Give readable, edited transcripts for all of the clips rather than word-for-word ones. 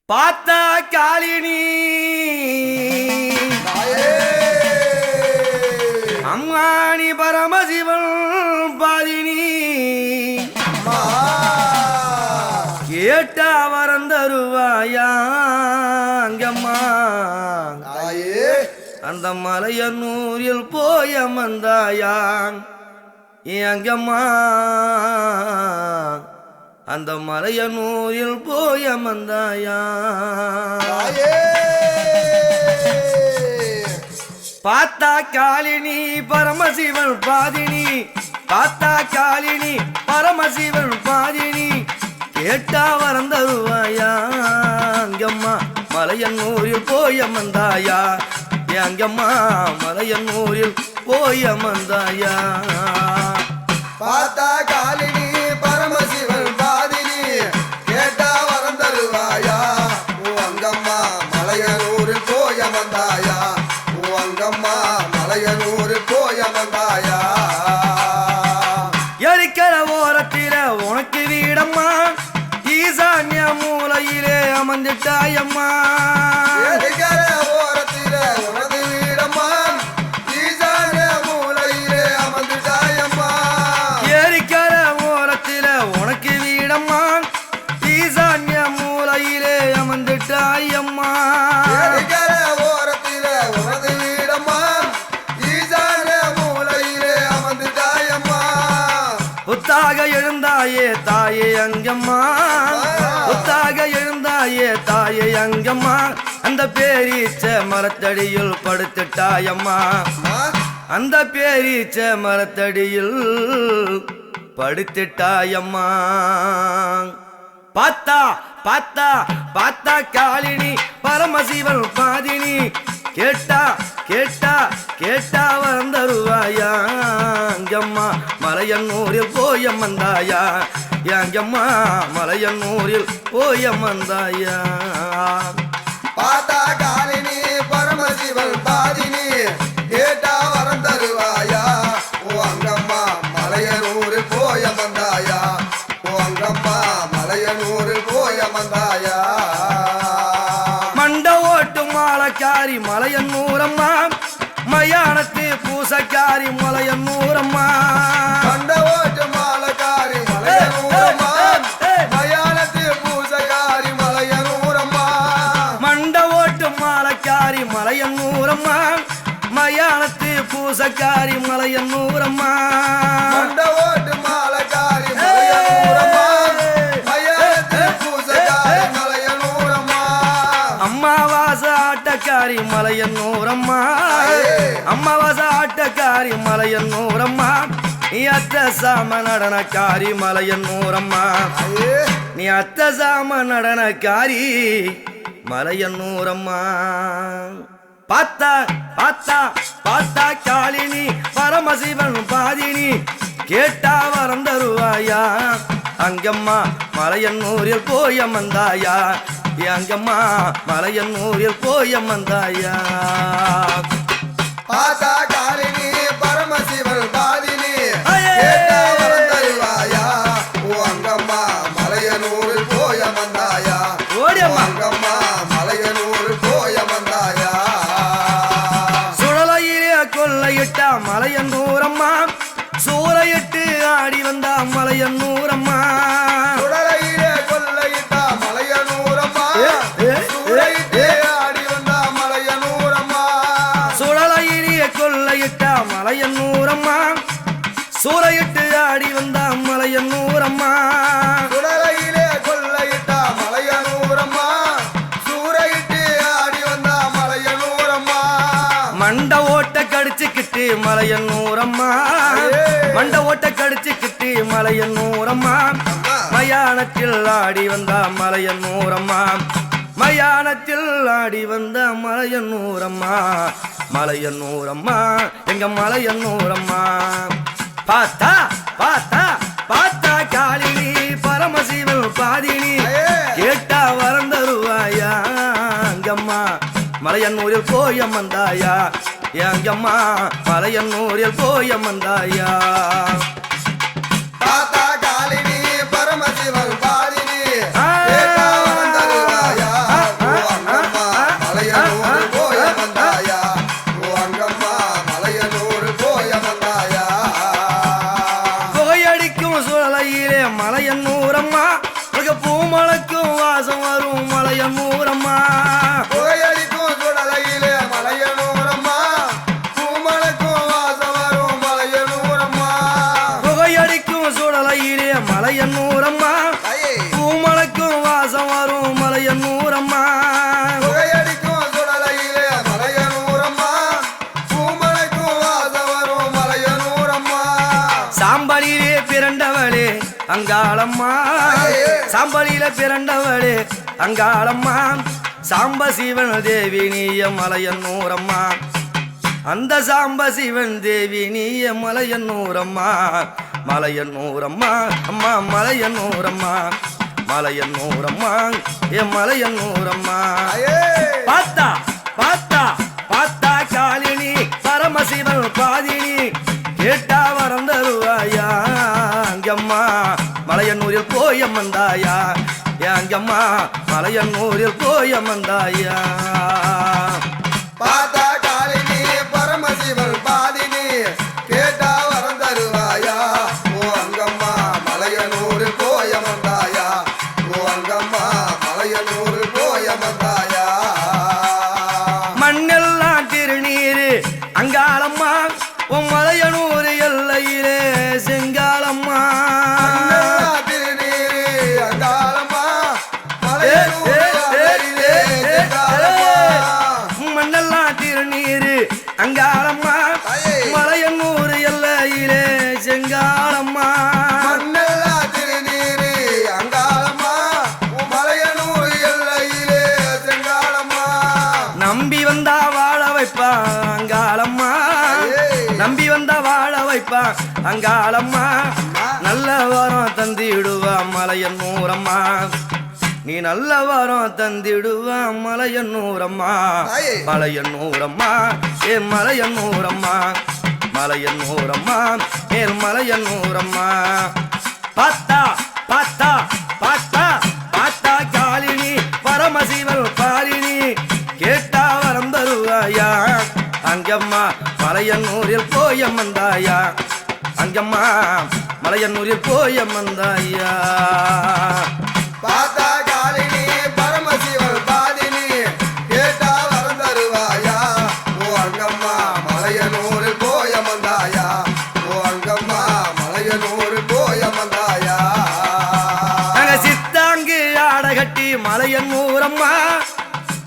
பார்த்தா காளினி அம்மானி பரமசிவன் பாதினி கேட்டா வரந்தருவாயா அங்கம்மா அந்த மலையனூரில் போய் அமர்ந்தாயாங் அங்கம்மா அந்த மலையனூரில் போய் அமர்ந்தாயா பார்த்தா காளினி பரமசிவன் பாதினி பார்த்தா காளினி பரமசிவன் பாதினி கேட்டா வரந்தருவாயா அங்கம்மா மலையனூரில் போய் அமர்ந்தாயா அங்கம்மா மலையனூரில் போய் அமர்ந்தாயா பார்த்தா காளினி பரமசிவன் பாதினி கேட்டா வரம் தருவாயா ஓ அங்கம்மா மலையனூரில் போய் அமர்ந்தாயா ஓ அங்கம்மா மலையனூரில் போய் அமர்ந்தாயா எரிக்கிற ஓரத்தில உனக்கு வீடம்மா ஈசான்ய மூலையிலே அமர்ந்துட்டாயம்மா எரிக்கிற ஓரத்தில உனது வீடம்மா ஈசான்ய மூலையிலே அமர்ந்துட்டாயம்மா எரிக்கிற ஓரத்தில உனக்கு வீடம்மா ஈசான்ய மூலையிலே அமர்ந்துட்டாயம்மா எரிக்கிற ஓரத்தில உனது வீடம்மா ஈசான்ய மூலையிலே அமர்ந்துட்டாயம்மா புத்தாக எழுந்தாயே தாயே அங்கம்மா புத்தாக எழுந்தாயே தாயே அங்கம்மா அந்த பேரீச்ச மரத்தடியில் படுத்துட்டாயம்மா அந்த பேரீச்ச மரத்தடியில் படுத்துட்டாயம்மா பார்த்தா பார்த்தா பார்த்தா காளினி பரமசிவன் பாதினி கேட்டா கேட்டா கேட்டா வந்தருவாயா அங்கம்மா மலையனூரில் போய் அமர்ந்தாயா அங்கம்மா மலையனூரில் போய் அமர்ந்தாயா பார்த்தா காளினி பரமசிவன் பாதினி கேட்டா வரம் தருவாயா ஓ அங்கம்மா மலையனூரில் போய் அமர்ந்தாயா ஓ அங்கம்மா மலையனூரில் போய் அமர்ந்தாயா மண்ட ஓட்டு மாலக்காரி மலையனூரம்மா மயானத்து பூசக்காரி மலையனூரம்மா கண்ட ஓட்டு மாலக்காரி மலையனூரம்மா மயானத்து பூசக்காரி மலையனூரம்மா மண்ட ஓட்டு மாலக்காரி மலையனூரம்மா மயானத்து பூசக்காரி மலையனூரம்மா கண்ட ஓட்டு மாலக்காரி மலையனூரம்மா மயானத்து பூசக்காரி மலையனூரம்மா அம்மாவாச ஆட்டக்காரி மலையனூரம்மா அம்மாவாச ஆட்டக்காரி மலையனூரம்மா நீ அத்த சாம நடனக்காரி மலையனூரம்மா நீ அத்த சாம நடனக்காரி மலையனூரம்மா பார்த்தா பார்த்தா பார்த்தா காளினி பரமசிவன் பாதினி கேட்டா வரம் தருவாயா அங்கம்மா மலையனூரில் போய் அமர்ந்தாயா அங்கம்மா மலையனூரில் போய் அமர்ந்தாயா பார்த்தா காளினி பரமசிவன் பாதினி கேட்டா வரம் தருவாயா ஓ அங்கம்மா மலையனூரில் போய் அமர்ந்தாயா ஓடியம்மா அங்கம்மா மலையனூரில் போய் அமர்ந்தாயா சுழலையிலே கொள்ளையிட்டா மலையனூரம்மா சூறையிட்டு ஆடி வந்தா மலையனூரம்மா சுடலையிலே கொள்ளையிட்டா மலையனூரம்மா சூறையிட்டு ஆடி வந்தா மலையனூரம்மா சுழலையிலே கொள்ளையிட்டா மலையனூரம்மா சூறையிட்டு ஆடி வந்தா மலையனூரம்மா சுடலையிலே கொள்ளையிட்டா மலையனூரம்மா சூறையிட்டு ஆடி வந்தா மலையனூரம்மா மண்ட ஓட்ட கடிச்சுக்கிட்டு மலையனூரம்மா மண்ட ஓட்ட கடிச்சுக்கிட்டு மலையனூரம்மா மயானத்தில் ஆடி வந்தா மலையனூரம்மா மயானத்தில் ஆடி வந்த மலையனூரம்மா மலையனூரம்மா எங்க மலையனூரம்மா பார்த்தா பார்த்தா பார்த்தா காளினி பரமசிவன் பாதினி கேட்டா வரம் தருவாயா அங்கம்மா மலையனூரில் போய் அமர்ந்தாயா அங்கம்மா மலையனூரில் போய் அமர்ந்தாயா பார்த்தா காளினி பரமசிவன் பாதினி ஆ. கேட்டா வரம் தருவாயா வரும் மலையனூரம்மா புகையடிக்கும் சுடலையிலே மலையனூரம்மா பூமணக்கும் வாசம் வரும் மலையனூரம்மா புகையடிக்கும் சுடலையிலே மலையனூரம்மா பூமணக்கும் வாசம் வரும் மலையனூரம்மா புகையடிக்கும் சுடலையிலே மலையனூரம்மா பூமணக்கும் வாசம் வரும் மலையனூரம்மா சாம்பலிலே பிறந்தவளே அங்காளம்மா சாம்பலில பிறந்தவளே அங்காளம்மா சாம்ப சிவன் தேவி நீய மலையனூரம்மா அந்த சாம்ப சிவன் தேவி நீய மலையனூரம்மா மலையனூரம்மா அம்மா மலையனூரம்மா மலையனூரம்மா ஏ மலையனூரம்மா பார்த்தா பார்த்தா பார்த்தா காலினி பரமசிவன் பாதினி கேட்டா வரம் தருவாயா அங்கம்மா மலையனூரில் போயம்மந்தாயா அங்கம்மா மலையனூரில் போயம்மந்தாயா பார்த்தா காலினி பரமசிவன் பாதினி கேட்டா வரம் தருவாயா ஓ அங்கம்மா மலையனூர் போயமந்தாயா ஓ அங்கம்மா மலையனூர் போயமந்தாயா மண்ணெல்லாம் திருநீரு அங்காளம்மா உன் மலையனூர் எல்லையிலே செங்காலம்மா திருநீரு அங்காளம்மா மலையனூர் எல்லையிலே செங்காலம்மா. மண்ணெல்லாம் திருநீரு அங்காளம்மா மலையனூர் எல்லையிலே செங்காலம்மா மண்ணெல்லா திருநீரு அங்காளம்மா மலையனூர் எல்லையிலே செங்காலம்மா. நம்பி வந்தா வாழ வைப்பா அங்காளம்மா நம்பி வந்தா வாழ வைப்பா அங்காளம்மா நல்ல வரம் தந்திடுவா மலையனூரம்மா நீ நல்ல வரம் தந்திடுவா மலையனூரம்மா மலையனூரம்மா ஏ மலையனூரம்மா மலையனூரம்மா ஏ மலையனூரம்மா பார்த்தா பார்த்தா பார்த்தா பார்த்தா காலினி பரமசிவன் பாலினி கேட்டா வரம் தருவாயா அங்கம்மா மலையனூரில் போயம்மந்தாயா அங்கம்மா மலையனூரில் போயம்மந்தாயா பார்த்தா காலினி பரமசிவன் பாதினி கேட்டா வரம் தருவாயா ஓ அங்கம்மா மலையனூர் போயமந்தாயா ஓ அங்கம்மா மலையனூர் போயமந்தாயா நாங்க சித்தாங்கு ஆட கட்டி மலையனூரம்மா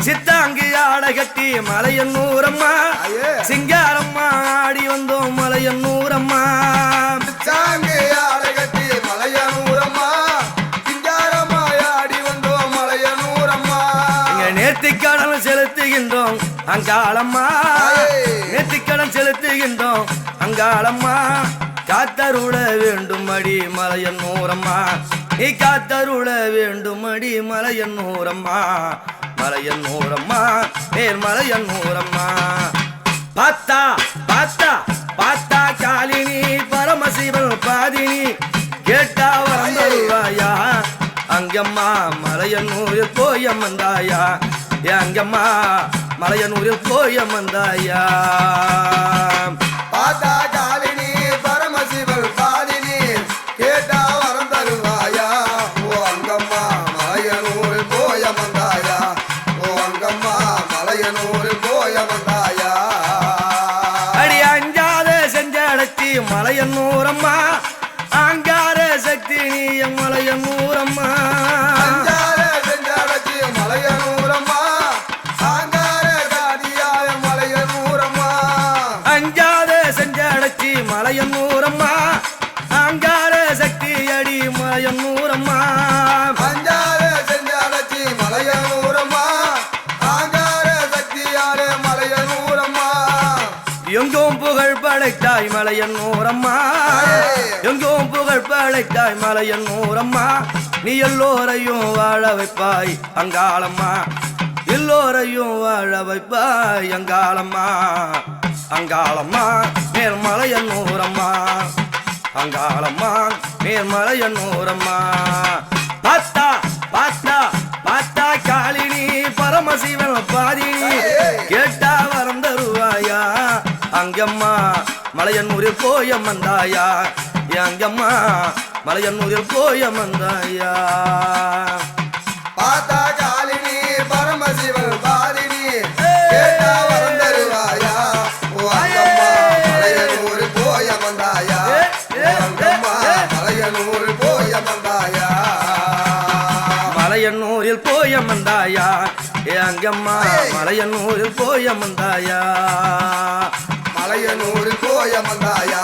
சித்தாங்கு ஆட கட்டி மலையனூரம்மா சிங்காரம்மா ஆடி வந்தோம் மலையனூரம்மா சாங்கு ஆடகட்டி மலையனூரம்மா சிங்காரம்மா ஆடி வந்தோம் மலையனூரம்மா இங்க நேர்த்திக்கடன் செலுத்துகின்றோம் அங்காளம்மா நேர்த்திக்கடன் செலுத்துகின்றோம் அங்காளம்மா காத்தருள வேண்டுமடி மலையனூரம்மா நீ காத்தருள வேண்டுமடி மலையனூரம்மா மலையனூரம்மா நேர் மலையனூரம்மா பார்த்தா பார்த்தா பார்த்தா காலினி பரமசிவன் பாதினி கேட்டா வரம் தருவாயா அங்கம்மா மலையனூரில் போயம்மந்தாயா அங்கம்மா மலையனூரில் போயம்மந்தாயா பார்த்தா காலினி பரமசிவன் பாதினி கேட்டா வரம் தருவாயா ஓ அங்கம்மா மலையனூர் போயமந்தாயா ஓ அங்கம்மா மலையனூர் போயமந்தாயா அடி அஞ்சாத செஞ்சடச்சி மலையனூரம்மா அங்கார சக்தி நீய மலையனூரம்மா அஞ்சார செஞ்சடச்சி மலையனூரம்மா ஆங்கார காதியாய மலையனூரம்மா அஞ்சாத செஞ்சடச்சி மலையனூரம்மா அங்கார சக்தி அடி மலையனூரம்மா அஞ்சார செஞ்சடச்சி மலையனூரம்மா ஆங்கார சக்தியாய மலையனூரம்மா எங்கும் புகழ் படைத்தாய் மலையனூரம்மா எங்கும் புகழ் படைத்தாய் மலையனூரம்மா நீ எல்லோரையும் வாழ வைப்பாய் அங்காளம்மா எல்லோரையும் வாழ வைப்பாய் அங்காளம்மா அங்காளம்மா மேல் மலையனூரம்மா அங்காளம்மா மேல் மலையனூரம்மா பார்த்தா பார்த்தா பார்த்தா காலினி பரமசிவன் பாதினி கேட்டா வரம் தருவாயா அங்கம்மா மலையனூரில் போயம்மந்தாயா அங்கம்மா மலையனூரில் போயம்மந்தாயா பார்த்தா அமர்ந்தாயா ஏ அங்கம்மா மலையனூரில் போய் அமர்ந்தாயா மலையனூரில் போய் அமர்ந்தாயா